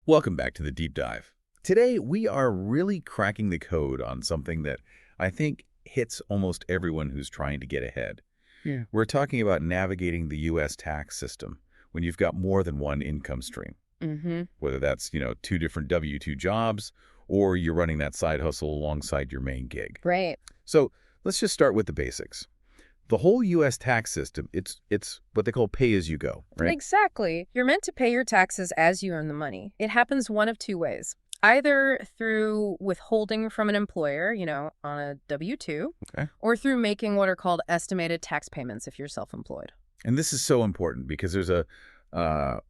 Welcome back to the Deep Dive. Today, we are really cracking the code on something that I think hits almost everyone who's trying to get ahead. Yeah. We're talking about navigating the U.S. tax system when you've got more than one income stream. Whether that's, two different W-2 jobs or you're running that side hustle alongside your main gig. Right. So let's just start with the basics. The whole U.S. tax system, it's what they call pay-as-you-go, right? Exactly. You're meant to pay your taxes as you earn the money. It happens one of two ways. Either through withholding from an employer, on a W-2, Okay. or through making what are called estimated tax payments if you're self-employed. And this is so important because there's a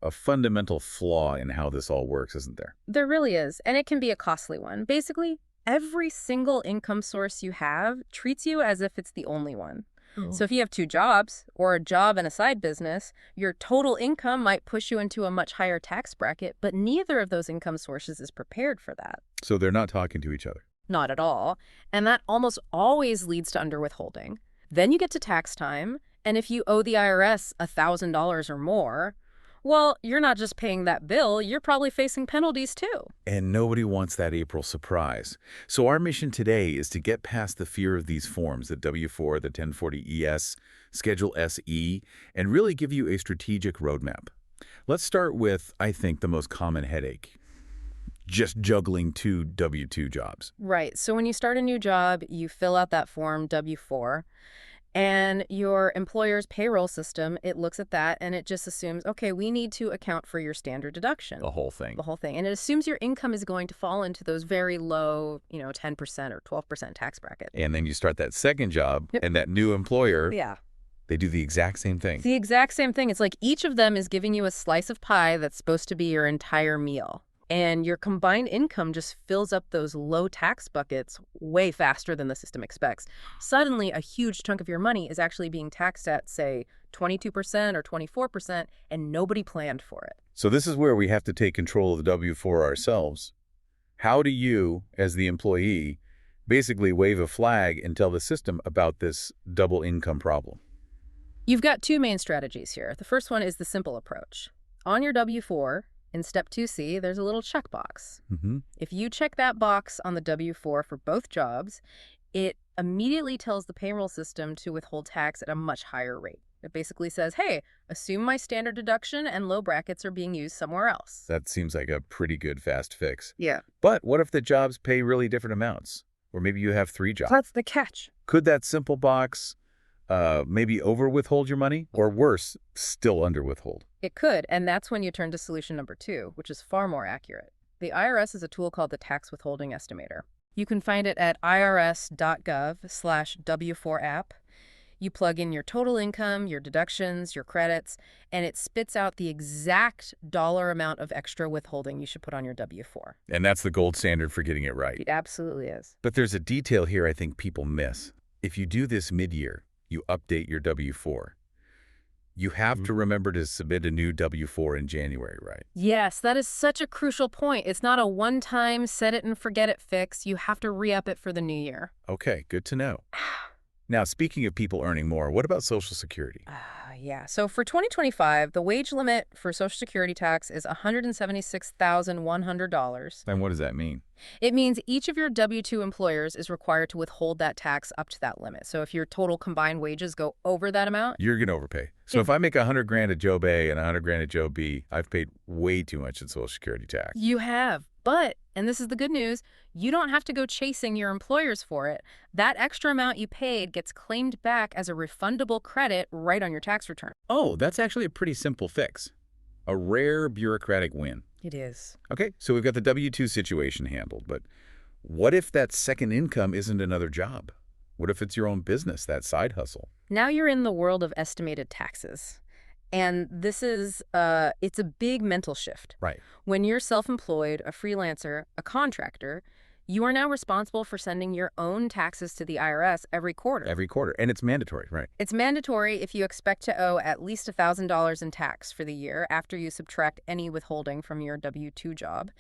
fundamental flaw in how this all works, isn't there? There really is, and it can be a costly one. Basically, every single income source you have treats you as if it's the only one. So if you have two jobs, or a job and a side business, your total income might push you into a much higher tax bracket, but neither of those income sources is prepared for that. So they're not talking to each other. Not at all. And that almost always leads to underwithholding. Then you get to tax time, and if you owe the IRS $1,000 or more, well, you're not just paying that bill, you're probably facing penalties too. And nobody wants that April surprise. So our mission today is to get past the fear of these forms, the W-4, the 1040-ES, Schedule SE, and really give you a strategic roadmap. Let's start with, I think, the most common headache. Just juggling two W-2 jobs. Right. So when you start a new job, you fill out that form W-4, and your employer's payroll system, it looks at that and it just assumes, okay, we need to account for your standard deduction. The whole thing. The whole thing. And it assumes your income is going to fall into those very low, 10% or 12% tax bracket. And then you start that second job, Yep. and that new employer, Yeah. they do the exact same thing. It's the exact same thing. It's like each of them is giving you a slice of pie that's supposed to be your entire meal. And your combined income just fills up those low tax buckets way faster than the system expects. Suddenly, a huge chunk of your money is actually being taxed at, say, 22% or 24%, and nobody planned for it. So this is where we have to take control of the W-4 ourselves. How do you, as the employee, basically wave a flag and tell the system about this double income problem? You've got two main strategies here. The first one is the simple approach. On your W-4, in Step 2C, there's a little checkbox. If you check that box on the W-4 for both jobs, it immediately tells the payroll system to withhold tax at a much higher rate. It basically says, hey, assume my standard deduction and low brackets are being used somewhere else. That seems like a pretty good fast fix. Yeah. But what if the jobs pay really different amounts? Or maybe you have three jobs. That's the catch. Could that simple box maybe over withhold your money? Or worse, still under withhold? It could, and that's when you turn to solution number 2, which is far more accurate. The IRS has a tool called the Tax Withholding Estimator. You can find it at irs.gov/W4app. You plug in your total income, your deductions, your credits, and it spits out the exact dollar amount of extra withholding you should put on your W-4. And that's the gold standard for getting it right. It absolutely is. But there's a detail here I think people miss. If you do this mid-year, you update your W-4. You have to remember to submit a new W-4 in January, right? Yes, that is such a crucial point. It's not a one-time set-it-and-forget-it fix. You have to re-up it for the new year. Okay, good to know. Now, speaking of people earning more, what about Social Security? Yeah. So for 2025, the wage limit for Social Security tax is $176,100. And what does that mean? It means each of your W-2 employers is required to withhold that tax up to that limit. So if your total combined wages go over that amount, You're going to overpay. So if I make $100,000 at Job A and $100,000 at Job B, I've paid way too much in Social Security tax. you have. But, and this is the good news, you don't have to go chasing your employers for it. That extra amount you paid gets claimed back as a refundable credit right on your tax return. Oh, that's actually a pretty simple fix. A rare bureaucratic win. It is. Okay, so we've got the W-2 situation handled, but what if that second income isn't another job? What if it's your own business, that side hustle? Now you're in the world of estimated taxes. And this is, it's a big mental shift. Right. When you're self-employed, a freelancer, a contractor, you are now responsible for sending your own taxes to the IRS every quarter. Every quarter. And it's mandatory, right? It's mandatory if you expect to owe at least $1,000 in tax for the year after you subtract any withholding from your W-2 job.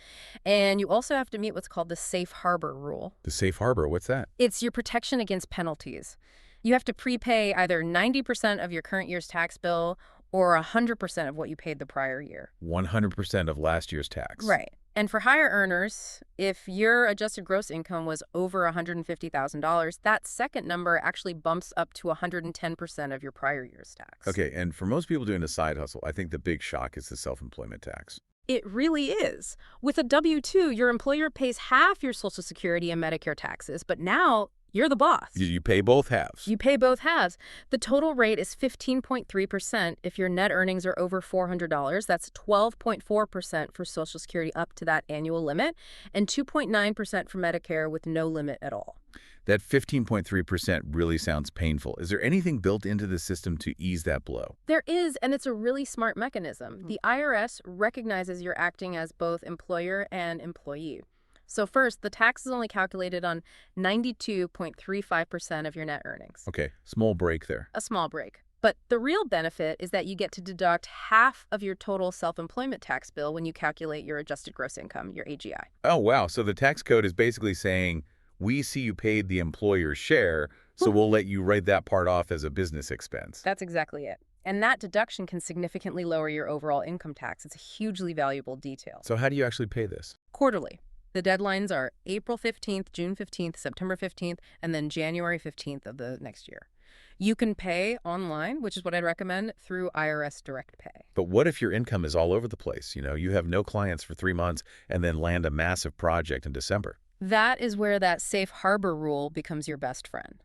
And you also have to meet what's called the safe harbor rule. The safe harbor, what's that? It's your protection against penalties. You have to prepay either 90% of your current year's tax bill or 100% of what you paid the prior year. 100% of last year's tax. Right. And for higher earners, if your adjusted gross income was over $150,000, that second number actually bumps up to 110% of your prior year's tax. Okay, and for most people doing a side hustle, I think the big shock is the self-employment tax. It really is. With a W-2, your employer pays half your Social Security and Medicare taxes, but now you're the boss. You pay both halves. You pay both halves. The total rate is 15.3% if your net earnings are over $400. That's 12.4% for Social Security up to that annual limit, and 2.9% for Medicare with no limit at all. That 15.3% really sounds painful. Is there anything built into the system to ease that blow? There is, and it's a really smart mechanism. The IRS recognizes you're acting as both employer and employee. So first, the tax is only calculated on 92.35% of your net earnings. Okay, small break there. A small break. But the real benefit is that you get to deduct half of your total self-employment tax bill when you calculate your adjusted gross income, your AGI. Oh, wow. So the tax code is basically saying, we see you paid the employer's share, so we'll let you write that part off as a business expense. That's exactly it. And that deduction can significantly lower your overall income tax. It's a hugely valuable detail. So how do you actually pay this? Quarterly. The deadlines are April 15th, June 15th, September 15th, and then January 15th of the next year. You can pay online, which is what I'd recommend, through IRS Direct Pay. But what if your income is all over the place? You have no clients for 3 months and then land a massive project in December. That is where that safe harbor rule becomes your best friend.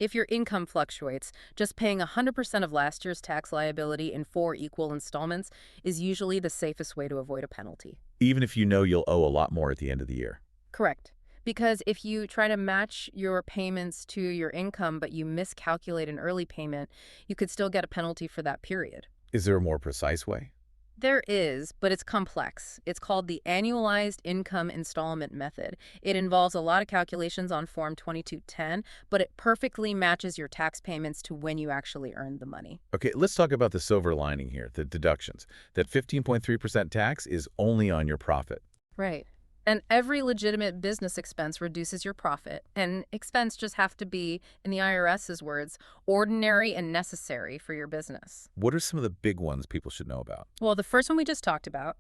If your income fluctuates, just paying 100% of last year's tax liability in 4 equal installments is usually the safest way to avoid a penalty. Even if you know you'll owe a lot more at the end of the year. Correct. Because if you try to match your payments to your income but you miscalculate an early payment, you could still get a penalty for that period. Is there a more precise way? There is, but it's complex. It's called the annualized income installment method. It involves a lot of calculations on Form 2210, but it perfectly matches your tax payments to when you actually earned the money. Okay, let's talk about the silver lining here, the deductions. That 15.3% tax is only on your profit. Right. And every legitimate business expense reduces your profit, and expense just have to be, in the IRS's words, ordinary and necessary for your business. What are some of the big ones people should know about? Well, the first one we just talked about,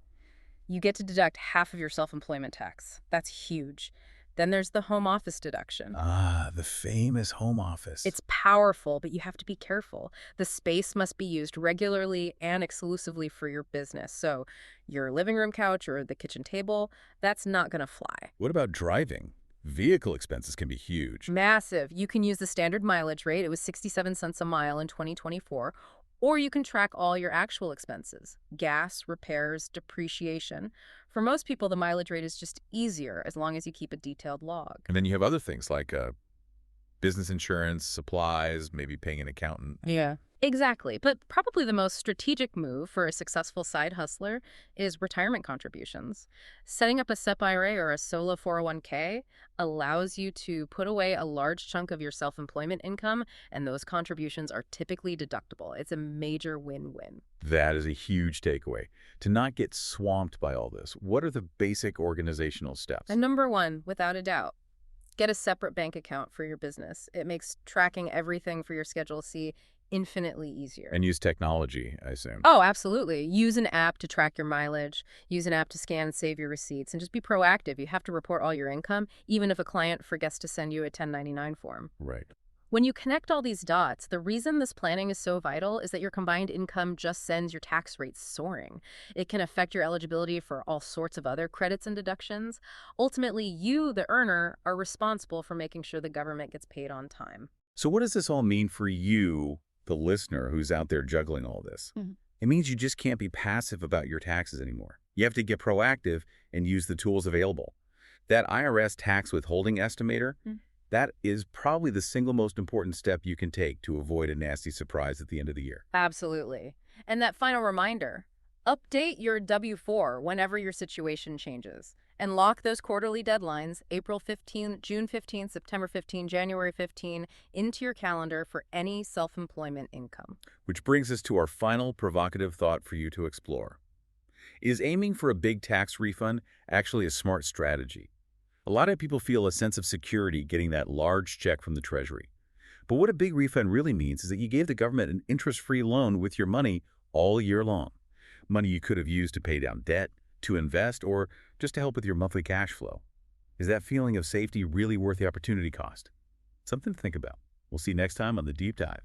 you get to deduct half of your self-employment tax. That's huge. Then there's the home office deduction. Ah, the famous home office. It's powerful, but you have to be careful. The space must be used regularly and exclusively for your business. So your living room couch or the kitchen table, that's not going to fly. What about driving? Vehicle expenses can be huge. Massive. You can use the standard mileage rate. It was 67 cents a mile in 2024. Or you can track all your actual expenses, gas, repairs, depreciation. For most people, the mileage rate is just easier as long as you keep a detailed log. And then you have other things like business insurance, supplies, maybe paying an accountant. Yeah. Exactly. But probably the most strategic move for a successful side hustler is retirement contributions. Setting up a SEP IRA or a solo 401k allows you to put away a large chunk of your self-employment income, and those contributions are typically deductible. It's a major win-win. That is a huge takeaway. To not get swamped by all this, what are the basic organizational steps? And number one, without a doubt, get a separate bank account for your business. It makes tracking everything for your Schedule C infinitely easier. And use technology, I assume. Oh, absolutely. Use an app to track your mileage. Use an app to scan and save your receipts. And just be proactive. You have to report all your income, even if a client forgets to send you a 1099 form. Right. When you connect all these dots, the reason this planning is so vital is that your combined income just sends your tax rates soaring. It can affect your eligibility for all sorts of other credits and deductions. Ultimately, you, the earner, are responsible for making sure the government gets paid on time. So what does this all mean for you, the listener who's out there juggling all this? It means you just can't be passive about your taxes anymore. You have to get proactive and use the tools available. That IRS tax withholding estimator, that is probably the single most important step you can take to avoid a nasty surprise at the end of the year. Absolutely. And that final reminder, update your W-4 whenever your situation changes. And lock those quarterly deadlines, April 15, June 15, September 15, January 15, into your calendar for any self-employment income. Which brings us to our final provocative thought for you to explore. Is aiming for a big tax refund actually a smart strategy? A lot of people feel a sense of security getting that large check from the Treasury. But what a big refund really means is that you gave the government an interest-free loan with your money all year long. Money you could have used to pay down debt, to invest, or just to help with your monthly cash flow. Is that feeling of safety really worth the opportunity cost? Something to think about. We'll see you next time on The Deep Dive.